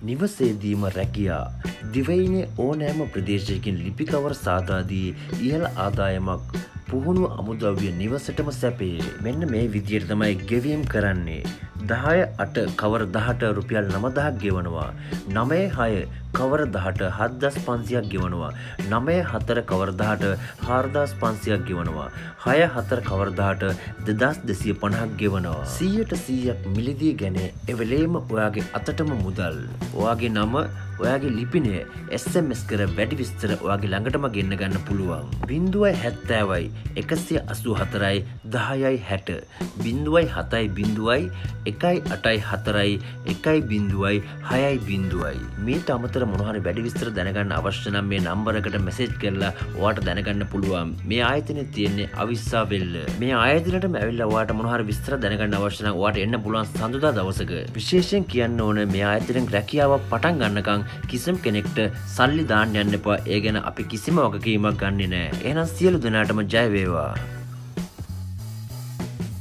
නිවසේදීම රැකියා දිවයිනේ ඕනෑම ප්‍රදේශයකින් ලිපි කවර සාදාදී ඉහළ ආදායමක් පුහුණුව අමුද්‍රව්‍ය නිවසටම සැපේ. මෙන්න මේ විදියට තමයි ගෙවීම් කරන්නේ. 10/8 කවර 18 රුපියල් 9000ක් ගෙවනවා. 9/6 කවර 18 7500ක් ගෙවනවා. 9/4 කවර 18 4500ක් ගෙවනවා. 6/4 කවර 18 2250ක් ගෙවනවා. 100%ක් මිලදී ගැන එවෙලේම ඔයාගේ අතටම මුදල්. ඔයාගේ නම ඔයාගේ ලිපිනය SMS කර වැඩි විස්තර ඔයාගේ ළඟටම ගෙන්න ගන්න පුළුවන්. 070යි 184යි 10යි 60 070යි 184යි 1.0යි 6.0යි. මේට අමතර මොනවාරි වැඩි විස්තර දැනගන්න අවශ්‍ය නම් මේ නම්බරකට මැසේජ් කරලා ඔයාට දැනගන්න පුළුවන්. මේ ආයතනයේ තියෙන්නේ අවිස්සාවෙල්ල. මේ ආයතනයටම ඇවිල්ලා ඔයාට මොනවාරි විස්තර දැනගන්න අවශ්‍ය නම් ඔයාට එන්න පුළුවන් සඳුදා දවසක. විශේෂයෙන් කියන්න ඕන මේ ආයතනයෙන් රැකියාව පටන් ගන්නකම් කිසිම කෙනෙක්ට සල්ලි දාන්න යන්න එපා. ඒ ගැන අපි කිසිම වගකීමක් ගන්නෙ නෑ. එහෙනම් සියලු දෙනාටම ජය වේවා.